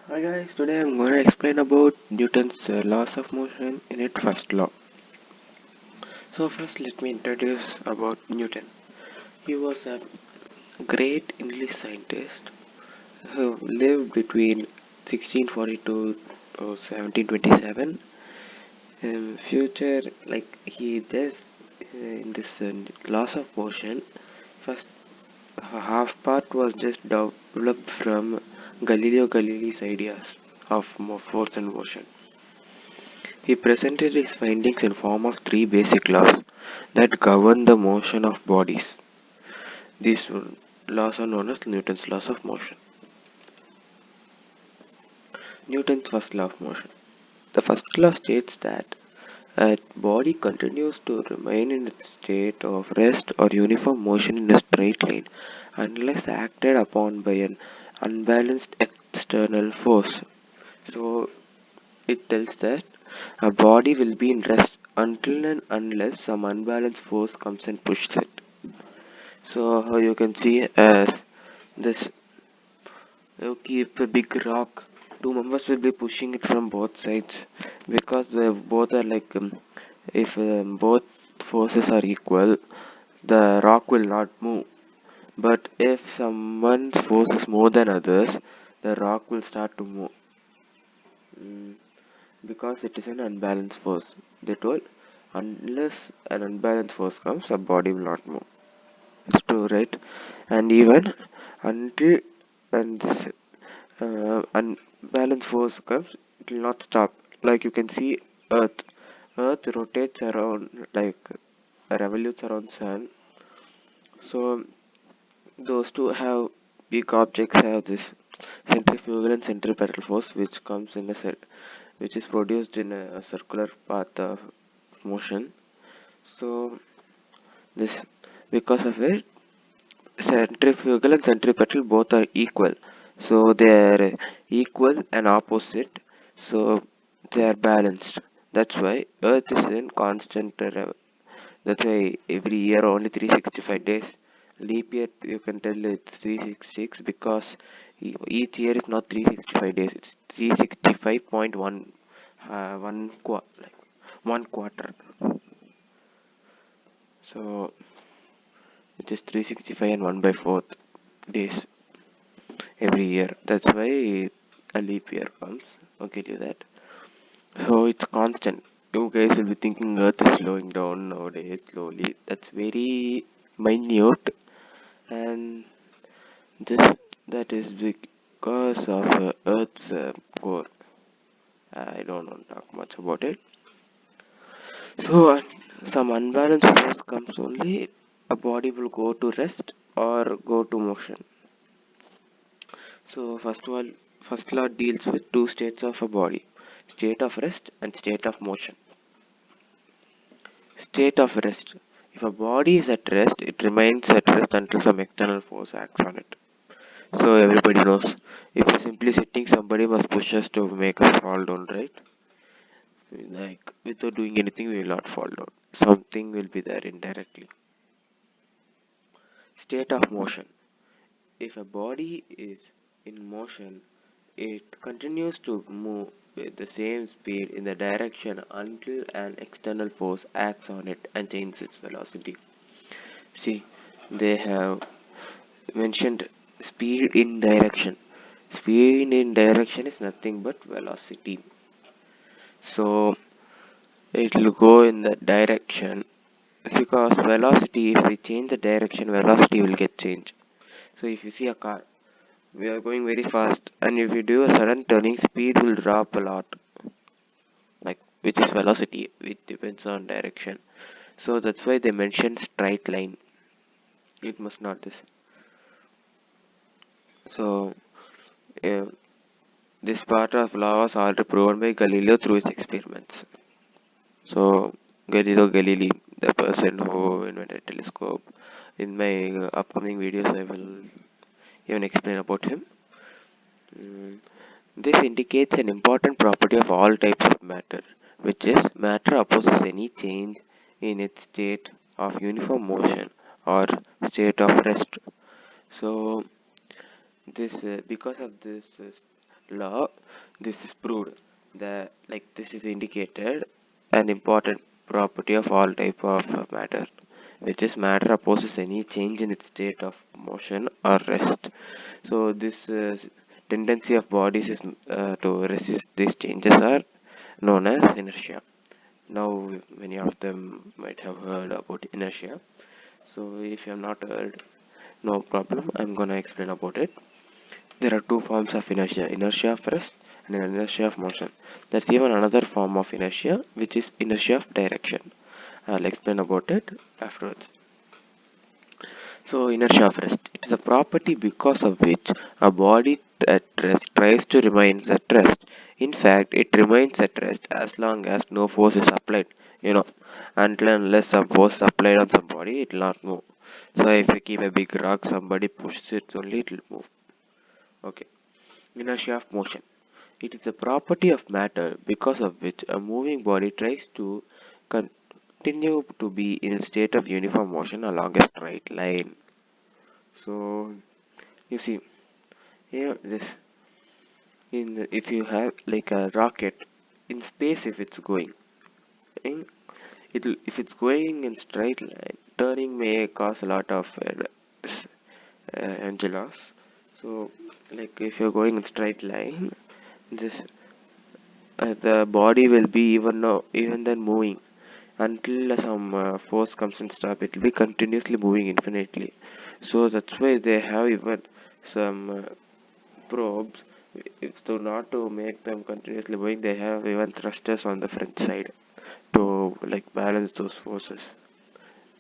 Hi guys, today I'm going to explain about Newton's laws of motion in its first law. So first let me introduce about Newton. He was a great English scientist who lived between 1642 to 1727. In future, like he just in this laws of motion, first half part was just developed from Galileo Galilei's ideas of force and motion. He presented his findings in form of three basic laws that govern the motion of bodies. These laws are known as Newton's laws of motion. Newton's first law of motion. The first law states that a body continues to remain in its state of rest or uniform motion in a straight line unless acted upon by an unbalanced external force. So it tells that a body will be in rest until and unless some unbalanced force comes and pushes it. So how you can see as this, you keep a big rock, two members will be pushing it from both sides because they both are like if both forces are equal, the rock will not move. But if someone's force is more than others, the rock will start to move. Mm, because it is an unbalanced force. They told unless an unbalanced force comes, a body will not move. It's true, right? And even until and this unbalanced force comes, it will not stop. Like you can see, Earth. Earth rotates around like revolutes around Sun. So those two have big objects have this centrifugal and centripetal force, which comes in a set, which is produced in a circular path of motion. So this because of it, centrifugal and centripetal both are equal. So they are equal and opposite. So they are balanced. That's why Earth is in constant. That's why every year only 365 days. Leap year you can tell it's 366 because each year is not 365 days. It's 365.1 like 1 quarter. So it is 365 and 1 by 4th days every year. That's why a leap year comes. Okay, do that. So it's constant. You guys will be thinking Earth is slowing down nowadays slowly. That's very minute, and this that is because of Earth's core. I don't want to talk much about it. So some unbalanced force comes only, a body will go to rest or go to motion. So first of all, first law deals with two states of a body: state of rest and state of motion. State of rest. If a body is at rest, it remains at rest until some external force acts on it. So everybody knows, if you're simply sitting, somebody must push us to make us fall down, right? Like without doing anything, we will not fall down. Something will be there indirectly. State of motion. If a body is in motion, it continues to move with the same speed in the direction until an external force acts on it and changes its velocity. See, they have mentioned speed in direction. Speed in direction is nothing but velocity. So it will go in the direction because velocity, if we change the direction, velocity will get changed. So if you see a car, we are going very fast, and if you do a sudden turning, speed will drop a lot, like which is velocity. It depends on direction. So that's why they mention straight line. It must not this. So uh, this part of law was already proven by Galileo through his experiments. So Galileo Galilei, the person who invented telescope, in my upcoming videos I will even explain about him. Mm, This indicates an important property of all types of matter, which is matter opposes any change in its state of uniform motion or state of rest. So this because of this law, this is proved that this is indicated an important property of all type of matter, which is matter opposes any change in its state of motion or rest. So this tendency of bodies is to resist these changes are known as inertia. Now many of them might have heard about inertia. So if you have not heard, no problem. I'm gonna explain about it. There are two forms of inertia, inertia of rest and inertia of motion. There's even another form of inertia, which is inertia of direction. I'll explain about it afterwards. So, inertia of rest. It is a property because of which a body at rest tries to remain at rest. In fact, it remains at rest as long as no force is applied. You know, until unless some force is applied on somebody, it will not move. So, if you keep a big rock, somebody pushes it, only it will move. Okay. Inertia of motion. It is a property of matter because of which a moving body tries to continue to be in a state of uniform motion along a straight line. So you see here this in if you have like a rocket in space, if it's going in, it'll if it's going in straight line, turning may cause a lot of angela. So like if you're going in straight line, this the body will be even then moving until some force comes and stop. It will be continuously moving infinitely. So that's why they have even some probes. If to not to make them continuously moving, they have even thrusters on the front side to like balance those forces,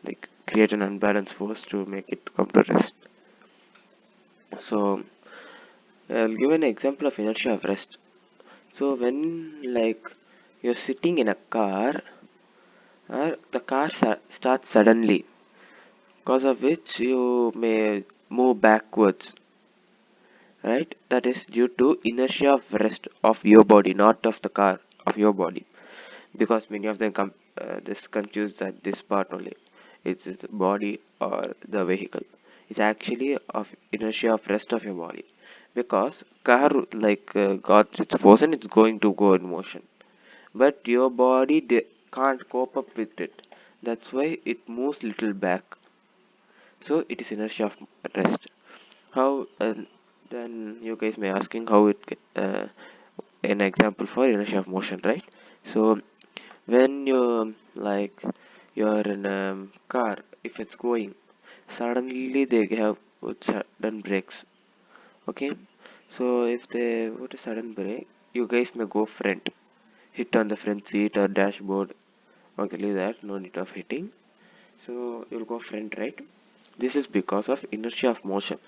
like create an unbalanced force to make it come to rest. So I'll give an example of inertia of rest. So when like you're sitting in a car, the car starts suddenly, cause of which you may move backwards, right? That is due to inertia of rest of your body, not of the car, of your body. Because many of them this confuse that this part only, it's the body or the vehicle. It's actually of inertia of rest of your body, because car got its force and it's going to go in motion, but your body can't cope up with it. That's why it moves little back. So it is inertia of rest. How then you guys may asking how it an example for inertia of motion, right? So when you like you're in a car, if it's going, suddenly they have put sudden brakes. Okay, so if they put a sudden brake, you guys may go front, hit on the front seat or dashboard. Okay, leave that, no need of hitting. So you'll go front, right? This is because of inertia of motion.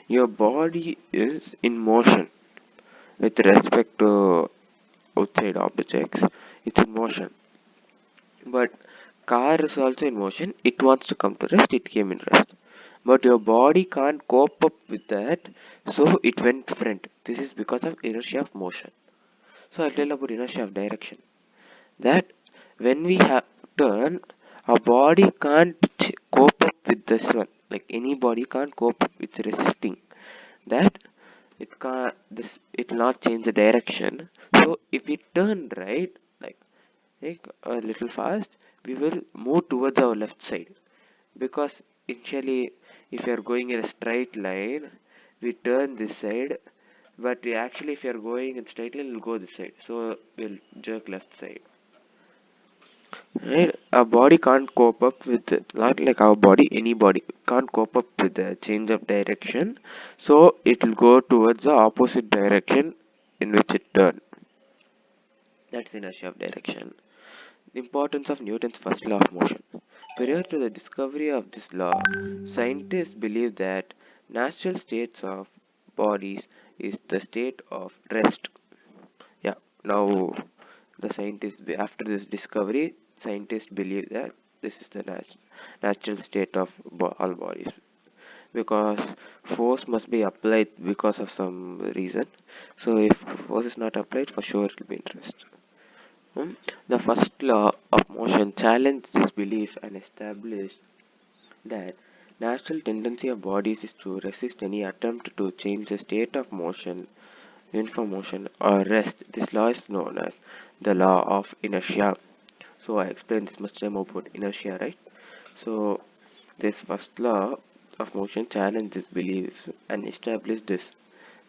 Your body is in motion with respect to outside objects. It's in motion, but car is also in motion. It wants to come to rest. It came in rest, but your body can't cope up with that, so it went front. This is because of inertia of motion. So I'll tell about inertia of direction. That when we have turn, our body can't cope up with this one. Like any body can't cope up with resisting that. It can't this it will not change the direction. So if we turn right, like a little fast, we will move towards our left side, because initially if you are going in a straight line, we turn this side, but actually if you are going in straight line, we'll go this side, so we'll jerk left side. Right? Our body can't cope up with it. Not like our body, any body can't cope up with the change of direction, so it will go towards the opposite direction in which it turned. That's inertia of direction. The importance of Newton's first law of motion. Prior to the discovery of this law, scientists believed that natural states of bodies is the state of rest. Yeah, now the scientists, after this discovery, scientists believe that this is the natural state of all bodies, because force must be applied because of some reason. So if force is not applied, for sure it will be in rest. The first law of motion challenged this belief and established that natural tendency of bodies is to resist any attempt to change the state of motion uniform motion, or rest. This law is known as the law of inertia. So I explained this much time about inertia, right? So this first law of motion challenges beliefs and establishes this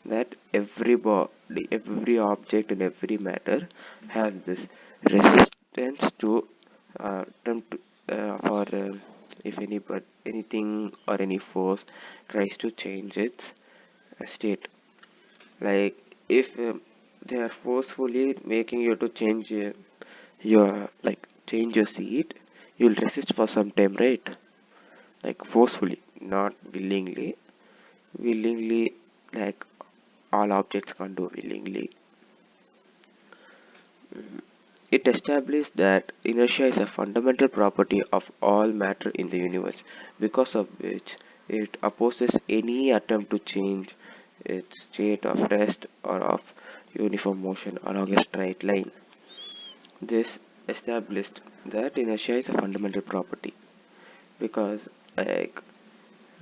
that every body, every object, and every matter has this resistance to attempt for if anything or any force tries to change its state. Like if they are forcefully making you to change your change your seat, you'll resist for some time, right? Like forcefully, not willingly. Willingly, like all objects can't do willingly. It established that inertia is a fundamental property of all matter in the universe, because of which it opposes any attempt to change its state of rest or of uniform motion along a straight line. This established that inertia is a fundamental property because like,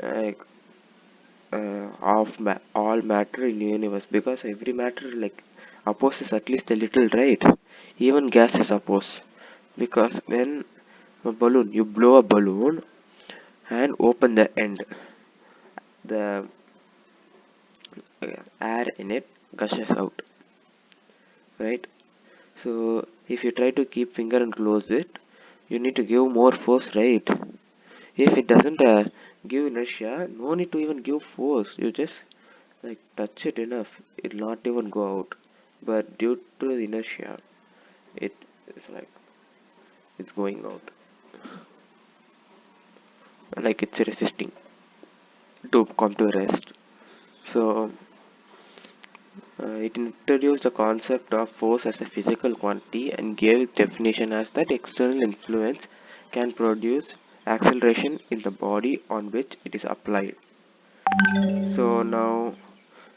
like of all matter in the universe, because every matter opposes at least a little, right? Even gases oppose, because when a balloon, you blow a balloon and open the end, the air in it gushes out, right? So if you try to keep finger and close it, you need to give more force, right? If it doesn't give inertia, no need to even give force, you just touch it enough, it'll not even go out. But due to the inertia, it is it's going out, it's resisting to come to rest. So it introduced the concept of force as a physical quantity and gave its definition as that external influence can produce acceleration in the body on which it is applied. So now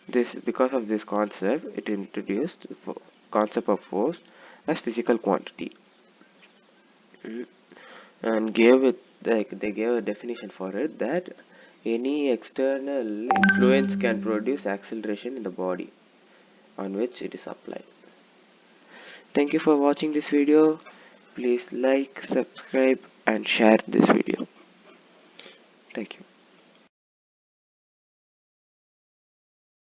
this, because of this concept, it introduced the concept of force as physical quantity. Mm. And gave it, they gave a definition for it, that any external influence can produce acceleration in the body on which it is applied. Thank you for watching this video. Please like, subscribe, and share this video. Thank you.